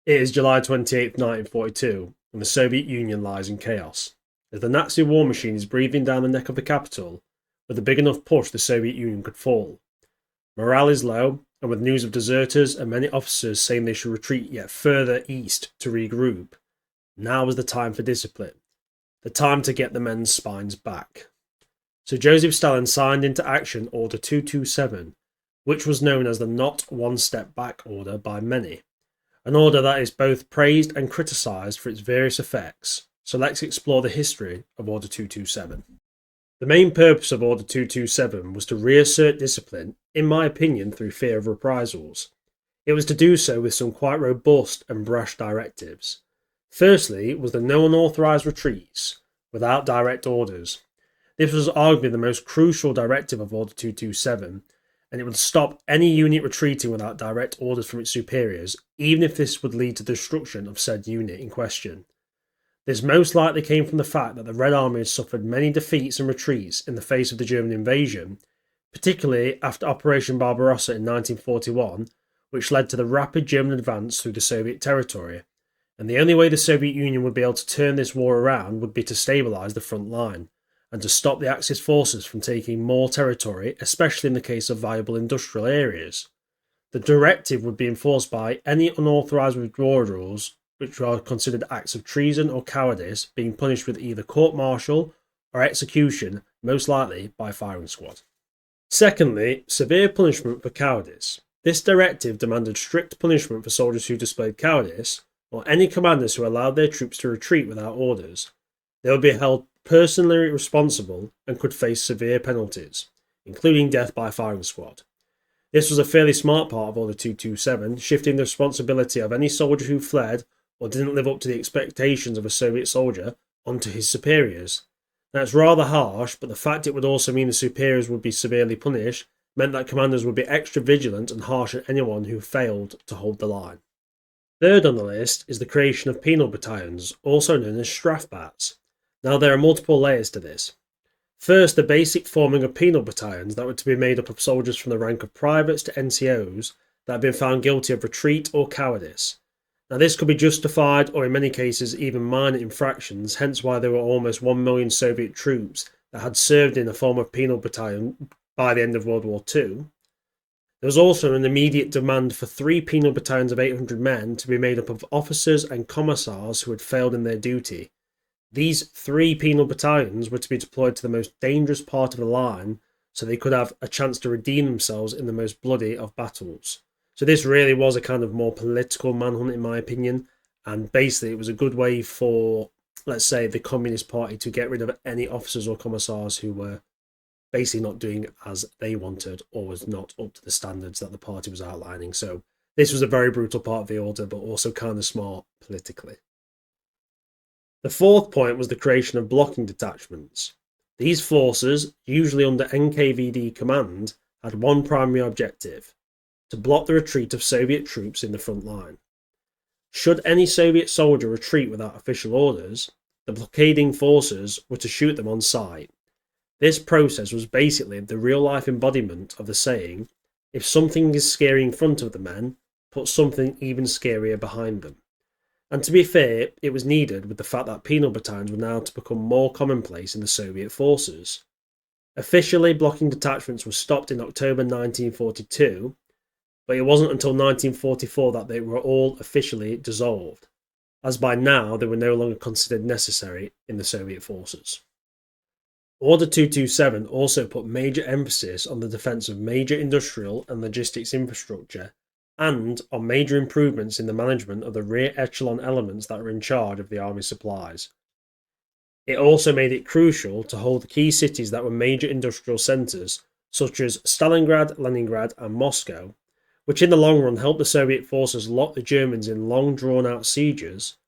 It is July 28th, 1942, and the Soviet Union lies in chaos. As the Nazi war machine is breathing down the neck of the capital, with a big enough push the Soviet Union could fall. Morale is low, and with news of deserters and many officers saying they should retreat yet further east to regroup, now is the time for discipline, the time to get the men's spines back. So Joseph Stalin signed into action Order 227, which was known as the Not One Step Back Order by many. An order that is both praised and criticised for its various effects, so let's explore the history of Order 227. The main purpose of Order 227 was to reassert discipline, in my opinion, through fear of reprisals. It was to do so with some quite robust and brash directives. Firstly was the no unauthorized retreats, without direct orders. This was arguably the most crucial directive of Order 227, and it would stop any unit retreating without direct orders from its superiors, even if this would lead to destruction of said unit in question. This most likely came from the fact that the Red Army had suffered many defeats and retreats in the face of the German invasion, particularly after Operation Barbarossa in 1941, which led to the rapid German advance through the Soviet territory, and the only way the Soviet Union would be able to turn this war around would be to stabilise the front line, and to stop the Axis forces from taking more territory, especially in the case of viable industrial areas. The directive would be enforced by any unauthorised withdrawals which are considered acts of treason or cowardice, being punished with either court-martial or execution, most likely by firing squad. Secondly, severe punishment for cowardice. This directive demanded strict punishment for soldiers who displayed cowardice, or any commanders who allowed their troops to retreat without orders. They would be held personally responsible and could face severe penalties, including death by firing squad. This was a fairly smart part of Order 227, shifting the responsibility of any soldier who fled or didn't live up to the expectations of a Soviet soldier onto his superiors. That's rather harsh, but the fact it would also mean the superiors would be severely punished meant that commanders would be extra vigilant and harsh at anyone who failed to hold the line. Third on the list is the creation of penal battalions, also known as Strafbats. Now there are multiple layers to this. First, the basic forming of penal battalions that were to be made up of soldiers from the rank of privates to NCOs that had been found guilty of retreat or cowardice. Now this could be justified or in many cases even minor infractions, hence why there were almost 1 million Soviet troops that had served in a form of penal battalion by the end of World War II. There was also an immediate demand for 3 penal battalions of 800 men to be made up of officers and commissars who had failed in their duty. These 3 penal battalions were to be deployed to the most dangerous part of the line so they could have a chance to redeem themselves in the most bloody of battles. So this really was a kind of more political manhunt in my opinion, and basically it was a good way for, let's say, the Communist Party to get rid of any officers or commissars who were basically not doing as they wanted or was not up to the standards that the party was outlining. So this was a very brutal part of the order, but also kind of smart politically. The fourth point was the creation of blocking detachments. These forces, usually under NKVD command, had one primary objective: to block the retreat of Soviet troops in the front line. Should any Soviet soldier retreat without official orders, the blockading forces were to shoot them on sight. This process was basically the real-life embodiment of the saying, if something is scary in front of the men, put something even scarier behind them. And to be fair, it was needed with the fact that penal battalions were now to become more commonplace in the Soviet forces. Officially, blocking detachments was stopped in October 1942, but it wasn't until 1944 that they were all officially dissolved, as by now they were no longer considered necessary in the Soviet forces. Order 227 also put major emphasis on the defence of major industrial and logistics infrastructure and on major improvements in the management of the rear echelon elements that were in charge of the army supplies. It also made it crucial to hold the key cities that were major industrial centres, such as Stalingrad, Leningrad and Moscow, which in the long run helped the Soviet forces lock the Germans in long drawn-out sieges,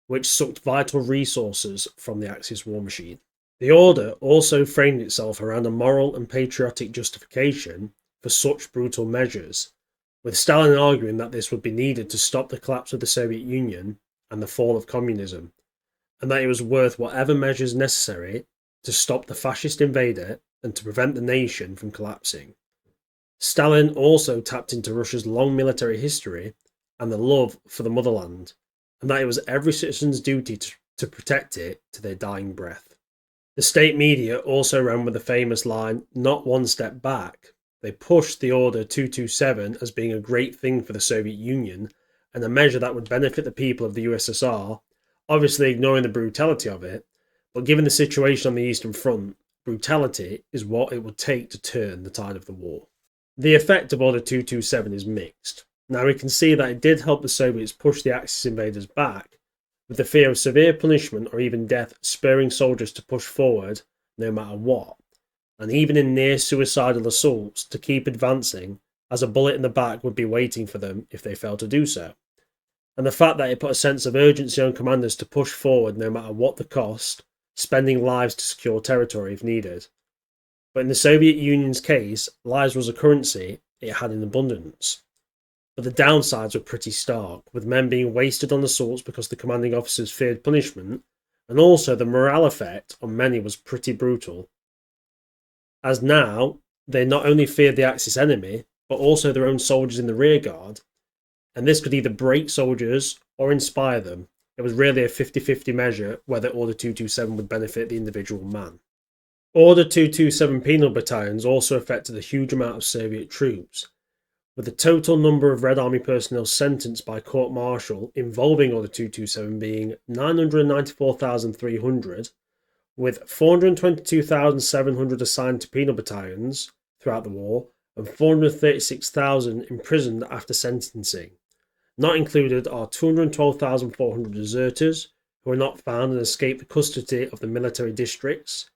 which sucked vital resources from the Axis war machine. The order also framed itself around a moral and patriotic justification for such brutal measures, with Stalin arguing that this would be needed to stop the collapse of the Soviet Union and the fall of communism, and that it was worth whatever measures necessary to stop the fascist invader and to prevent the nation from collapsing. Stalin also tapped into Russia's long military history and the love for the motherland, and that it was every citizen's duty to protect it to their dying breath. The state media also ran with the famous line, "Not one step back." They pushed the Order 227 as being a great thing for the Soviet Union and a measure that would benefit the people of the USSR, obviously ignoring the brutality of it, but given the situation on the Eastern Front, brutality is what it would take to turn the tide of the war. The effect of Order 227 is mixed. Now we can see that it did help the Soviets push the Axis invaders back, with the fear of severe punishment or even death spurring soldiers to push forward no matter what, and even in near suicidal assaults to keep advancing, as a bullet in the back would be waiting for them if they failed to do so. And the fact that it put a sense of urgency on commanders to push forward no matter what the cost, spending lives to secure territory if needed. But in the Soviet Union's case, lives was a currency it had in abundance. But the downsides were pretty stark, with men being wasted on assaults because the commanding officers feared punishment, and also the morale effect on many was pretty brutal. As now, they not only feared the Axis enemy, but also their own soldiers in the rearguard, and this could either break soldiers or inspire them. It was really a 50-50 measure whether Order 227 would benefit the individual man. Order 227 penal battalions also affected a huge amount of Soviet troops, with the total number of Red Army personnel sentenced by court-martial involving Order 227 being 994,300, with 422,700 assigned to penal battalions throughout the war and 436,000 imprisoned after sentencing. Not included are 212,400 deserters who were not found and escaped the custody of the military districts.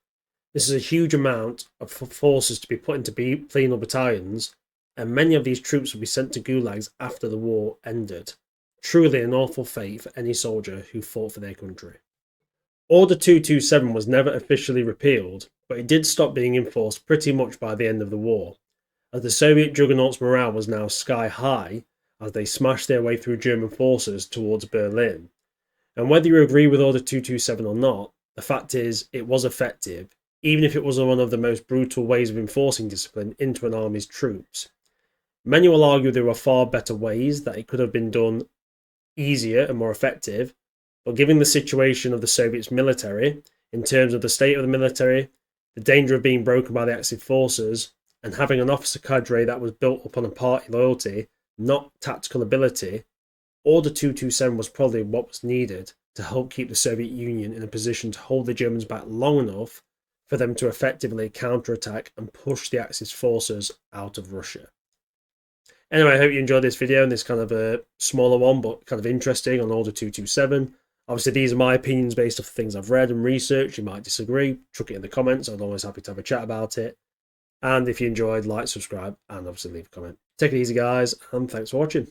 This is a huge amount of forces to be put into penal battalions, and many of these troops will be sent to gulags after the war ended. Truly an awful fate for any soldier who fought for their country. Order 227 was never officially repealed, but it did stop being enforced pretty much by the end of the war, as the Soviet juggernauts' morale was now sky high as they smashed their way through German forces towards Berlin. And whether you agree with Order 227 or not, the fact is it was effective, even if it was one of the most brutal ways of enforcing discipline into an army's troops. Many will argue there were far better ways that it could have been done easier and more effective, but given the situation of the Soviets military, in terms of the state of the military, the danger of being broken by the Axis forces, and having an officer cadre that was built upon a party loyalty, not tactical ability, Order 227 was probably what was needed to help keep the Soviet Union in a position to hold the Germans back long enough for them to effectively counterattack and push the Axis forces out of Russia. Anyway, I hope you enjoyed this video and this kind of a smaller one, but kind of interesting on Order 227. Obviously, these are my opinions based off the things I've read and researched. You might disagree. Chuck it in the comments. I'm always happy to have a chat about it. And if you enjoyed, like, subscribe, and obviously leave a comment. Take it easy, guys, and thanks for watching.